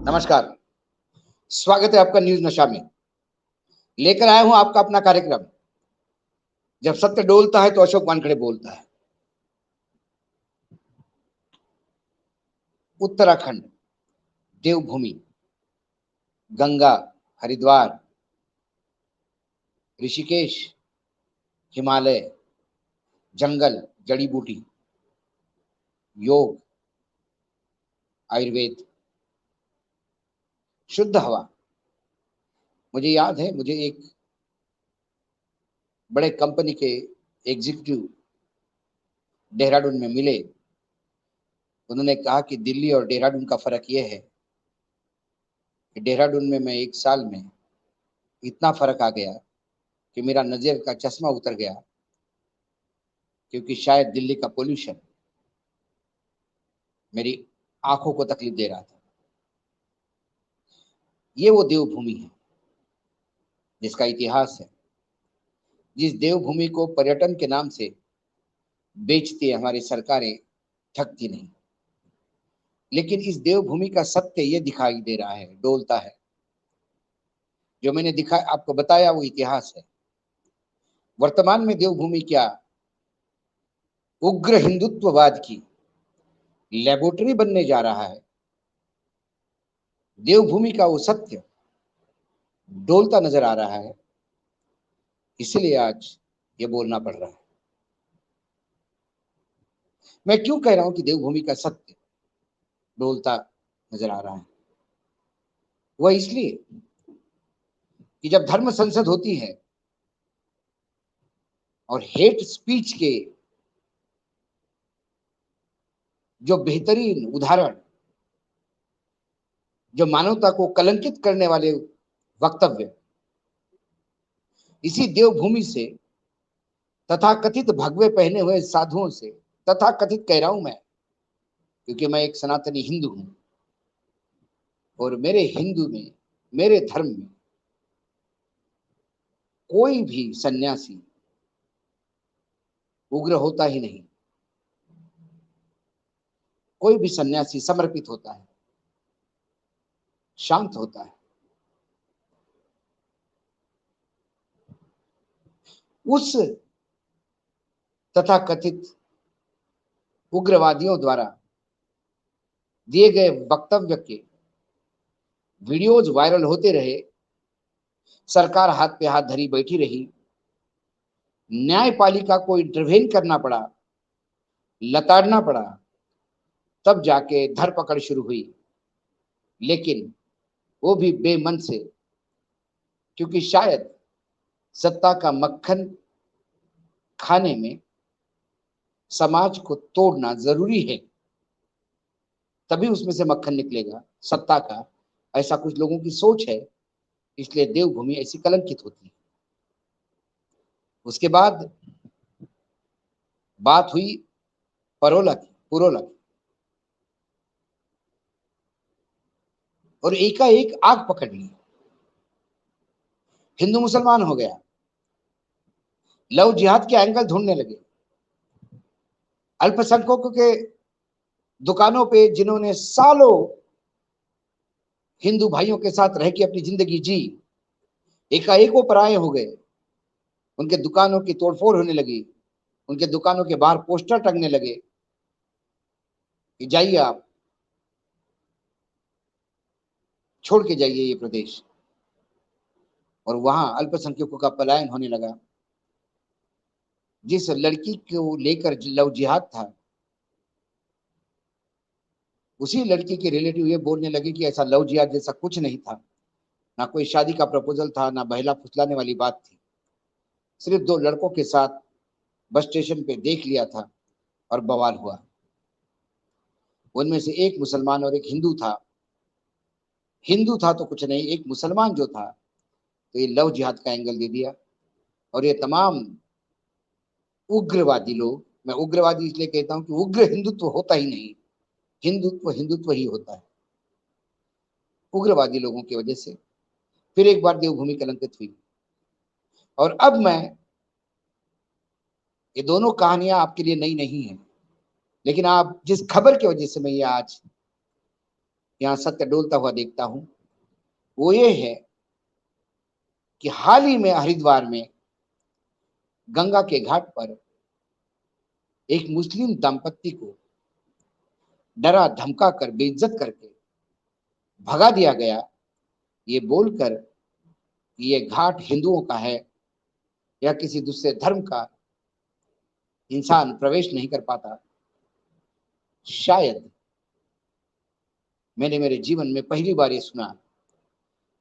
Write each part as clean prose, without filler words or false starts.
नमस्कार। स्वागत है आपका न्यूज नशा में। लेकर आया हूं आपका अपना कार्यक्रम। जब सत्य डोलता है तो अशोक वानखेड़े बोलता है। उत्तराखंड, देवभूमि, गंगा, हरिद्वार, ऋषिकेश, हिमालय, जंगल, जड़ी बूटी, योग, आयुर्वेद, शुद्ध हवा। मुझे याद है, मुझे एक बड़े कंपनी के एग्जीक्यूटिव देहरादून में मिले। उन्होंने कहा कि दिल्ली और देहरादून का फर्क यह है कि देहरादून में मैं एक साल में इतना फर्क आ गया कि मेरा नजर का चश्मा उतर गया, क्योंकि शायद दिल्ली का पोल्यूशन मेरी आंखों को तकलीफ दे रहा था। ये वो देवभूमि है जिसका इतिहास है, जिस देवभूमि को पर्यटन के नाम से बेचती है हमारी सरकारें, ठगती नहीं। लेकिन इस देवभूमि का सत्य ये दिखाई दे रहा है, डोलता है। जो मैंने दिखा आपको बताया वो इतिहास है। वर्तमान में देवभूमि क्या उग्र हिंदुत्ववाद की लेबोरेटरी बनने जा रहा है। देवभूमि का वो सत्य डोलता नजर आ रहा है, इसलिए आज ये बोलना पड़ रहा है। मैं क्यों कह रहा हूं कि देवभूमि का सत्य डोलता नजर आ रहा है? वह इसलिए कि जब धर्म संसद होती है और हेट स्पीच के जो बेहतरीन उदाहरण, जो मानवता को कलंकित करने वाले वक्तव्य इसी देवभूमि से, तथाकथित भगवे पहने हुए साधुओं से, तथाकथित कह रहा हूं मैं क्योंकि मैं एक सनातनी हिंदू हूं, और मेरे हिंदू में, मेरे धर्म में कोई भी सन्यासी उग्र होता ही नहीं। कोई भी सन्यासी समर्पित होता है, शांत होता है। उस तथाकथित उग्रवादियों द्वारा दिए गए वक्तव्य के वीडियोज वायरल होते रहे, सरकार हाथ पे हाथ धरी बैठी रही, न्यायपालिका को इंटरवेन करना पड़ा, लताड़ना पड़ा, तब जाके धरपकड़ शुरू हुई। लेकिन वो भी बेमन से, क्योंकि शायद सत्ता का मक्खन खाने में समाज को तोड़ना जरूरी है, तभी उसमें से मक्खन निकलेगा सत्ता का। ऐसा कुछ लोगों की सोच है, इसलिए देवभूमि ऐसी कलंकित होती है। उसके बाद बात हुई परोला की, पुरोला की, और एकाएक आग पकड़ ली। हिंदू मुसलमान हो गया, लव जिहाद के एंगल ढूंढने लगे। अल्पसंख्यकों के दुकानों पे जिन्होंने सालों हिंदू भाइयों के साथ रह के अपनी जिंदगी जी, एकाएक वो पराये हो गए। उनके दुकानों की तोड़फोड़ होने लगी, उनके दुकानों के बाहर पोस्टर टंगने लगे कि जाइए, आप छोड़ के जाइए ये प्रदेश। और वहां अल्पसंख्यकों का पलायन होने लगा। जिस लड़की को लेकर लव जिहाद था, उसी लड़की के रिलेटिव ये बोलने लगे कि ऐसा लव जिहाद जैसा कुछ नहीं था, ना कोई शादी का प्रपोजल था, ना बहला फुसलाने वाली बात थी। सिर्फ दो लड़कों के साथ बस स्टेशन पे देख लिया था और बवाल हुआ। उनमें से एक मुसलमान और एक हिंदू था। हिंदू था तो कुछ नहीं, एक मुसलमान जो था तो ये लव जिहाद का एंगल दे दिया। और ये तमाम उग्रवादी लोग, मैं उग्रवादी इसलिए कहता हूं कि उग्र हिंदुत्व होता ही नहीं, हिंदुत्व हिंदुत्व ही होता है। उग्रवादी लोगों की वजह से फिर एक बार देवभूमि कलंकित हुई। और अब मैं, ये दोनों कहानियां आपके लिए नई नहीं है, लेकिन आप जिस खबर की वजह से मैं ये आज यहाँ सत्य डोलता हुआ देखता हूं वो ये है कि हाल ही में हरिद्वार में गंगा के घाट पर एक मुस्लिम दंपत्ति को डरा धमका कर बेइज्जत करके भगा दिया गया, ये बोलकर कि ये घाट हिंदुओं का है या किसी दूसरे धर्म का इंसान प्रवेश नहीं कर पाता। शायद मैंने मेरे जीवन में पहली बार ये सुना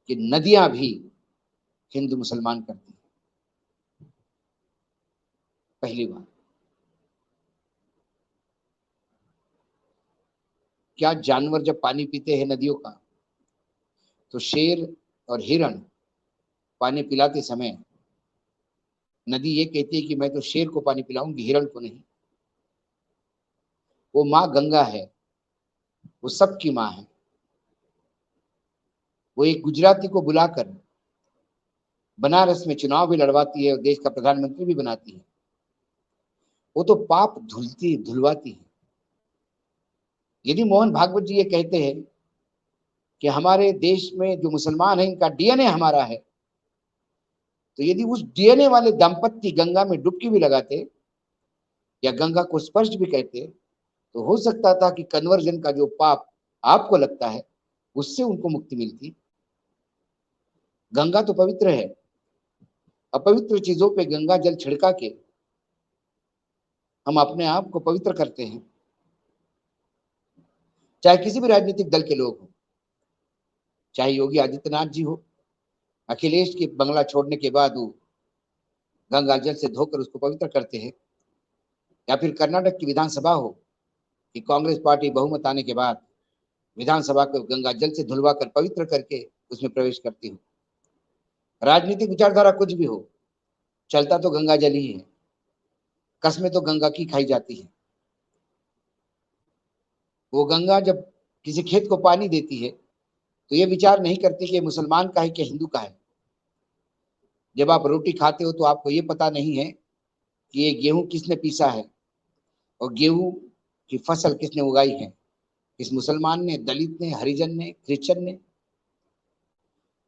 कि नदियां भी हिंदू मुसलमान करती हैं, पहली बार। क्या जानवर जब पानी पीते हैं नदियों का तो शेर और हिरण पानी पिलाते समय नदी ये कहती है कि मैं तो शेर को पानी पिलाऊंगी, हिरण को नहीं। वो माँ गंगा है, वो सबकी माँ है। वो एक गुजराती को बुलाकर बनारस में चुनाव भी लड़वाती है और देश का प्रधानमंत्री भी बनाती है। वो तो पाप धुलवाती है। यदि मोहन भागवत जी ये कहते हैं कि हमारे देश में जो मुसलमान है इनका डीएनए हमारा है, तो यदि उस डीएनए वाले दंपत्ति गंगा में डुबकी भी लगाते या गंगा को स्पर्श भी कहते तो हो सकता था कि कन्वर्जन का जो पाप आपको लगता है उससे उनको मुक्ति मिलती। गंगा तो पवित्र है, अपवित्र चीजों पे गंगा जल छिड़का के हम अपने आप को पवित्र करते हैं। चाहे किसी भी राजनीतिक दल के लोग हो, चाहे योगी आदित्यनाथ जी हो, अखिलेश के बंगला छोड़ने के बाद वो गंगा जल से धोकर उसको पवित्र करते हैं, या फिर कर्नाटक की विधानसभा हो कि कांग्रेस पार्टी बहुमत आने के बाद विधानसभा को गंगा जल से धुलवा कर पवित्र करके उसमें प्रवेश करती हो। राजनीतिक विचारधारा कुछ भी हो, चलता तो गंगा जल ही है, कसमें तो गंगा की खाई जाती है। वो गंगा जब किसी खेत को पानी देती है तो ये विचार नहीं करती कि मुसलमान का है कि हिंदू का है। जब आप रोटी खाते हो तो आपको ये पता नहीं है कि ये गेहूं किसने पीसा है और गेहूं की फसल किसने उगाई है, किस मुसलमान ने, दलित ने, हरिजन ने, क्रिश्चियन ने।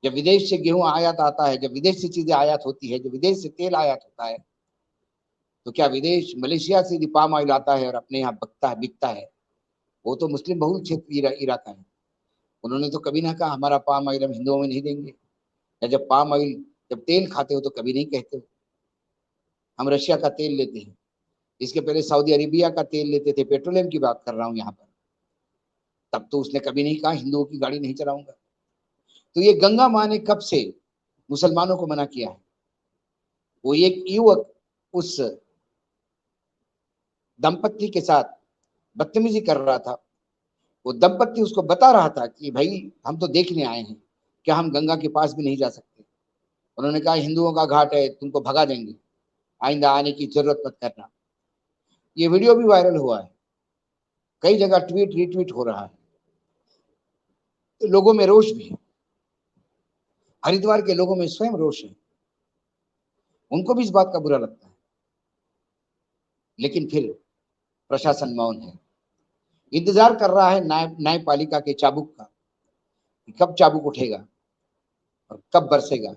जब विदेश से गेहूं आयात आता है, जब विदेश से चीजें आयात होती है, जब विदेश से तेल आयात होता है, तो क्या विदेश मलेशिया से यदि पाम ऑयल आता है और अपने यहाँ बिकता है, वो तो मुस्लिम बहुल क्षेत्र इलाका है, उन्होंने तो कभी ना कहा हमारा पाम ऑयल हम हिंदुओं में नहीं देंगे। या जब पाम ऑयल, जब तेल खाते हो तो कभी नहीं कहते हो हम रशिया का तेल लेते हैं। इसके पहले सऊदी अरेबिया का तेल लेते थे, पेट्रोलियम की बात कर रहा हूँ यहाँ पर। तब तो उसने कभी नहीं कहा हिंदुओं की गाड़ी नहीं चलाऊंगा। तो ये गंगा माँ ने कब से मुसलमानों को मना किया है? वो एक युवक उस दंपत्ति के साथ बदतमीजी कर रहा था। वो दंपत्ति उसको बता रहा था कि भाई हम तो देखने आए हैं, क्या हम गंगा के पास भी नहीं जा सकते? उन्होंने कहा हिंदुओं का घाट है, तुमको भगा देंगे, आइंदा आने की जरूरत मत करना। ये वीडियो भी वायरल हुआ है, कई जगह ट्वीट रीट्वीट हो रहा है, तो लोगों में रोष भी है। हरिद्वार के लोगों में स्वयं रोष है, उनको भी इस बात का बुरा लगता है। लेकिन फिर प्रशासन मौन है, इंतजार कर रहा है न्यायपालिका के चाबुक का कि कब चाबुक उठेगा और कब बरसेगा,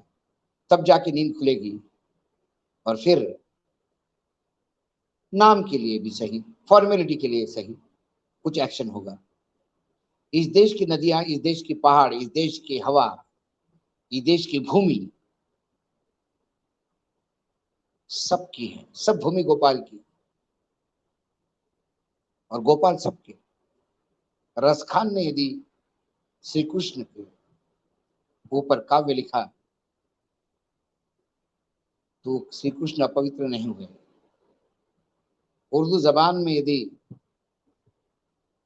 तब जाके नींद खुलेगी और फिर नाम के लिए भी सही, फॉर्मेलिटी के लिए सही, कुछ एक्शन होगा। इस देश की नदियां, इस देश की पहाड़, इस देश की हवा, इस देश की भूमि सबकी है, सब भूमि गोपाल की और गोपाल सबके। रसखान ने यदि श्री कृष्ण के ऊपर काव्य लिखा तो श्री कृष्ण अपवित्र नहीं हुए। उर्दू जबान में यदि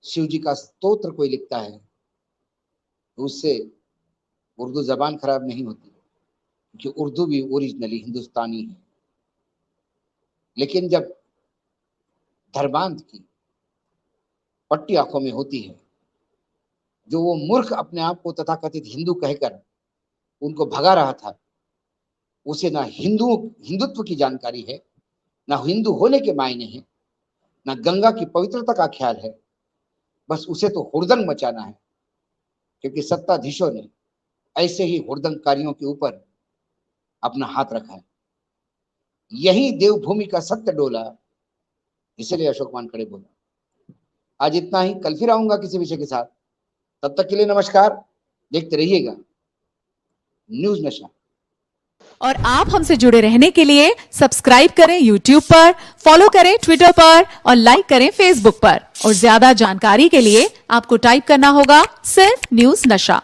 शिव जी का स्तोत्र कोई लिखता है तो उससे उर्दू जबान खराब नहीं होती, क्योंकि उर्दू भी ओरिजिनली हिंदुस्तानी है। लेकिन जब धर्मांध की पट्टी आंखों में होती है, जो वो मूर्ख अपने आप को तथाकथित हिंदू कहकर उनको भगा रहा था, उसे ना हिंदुत्व की जानकारी है, ना हिंदू होने के मायने हैं, ना गंगा की पवित्रता का ख्याल है, बस उसे तो हुड़दंग मचाना है। क्योंकि सत्ताधीशों ने ऐसे ही हुड़दंगकारियों के ऊपर अपना हाथ रखा है। यही देवभूमि का सत्य डोला, इसलिए अशोक वानखेड़े बोला। आज इतना ही, कल फिर आऊंगा किसी विषय के साथ। तब तक के लिए नमस्कार, देखते रहिएगा न्यूज़ नशा। और आप हमसे जुड़े रहने के लिए सब्सक्राइब करें YouTube पर, फॉलो करें Twitter पर और लाइक करें Facebook पर। और ज्यादा जानकारी के लिए आपको टाइप करना होगा सिर्फ न्यूज़ नशा।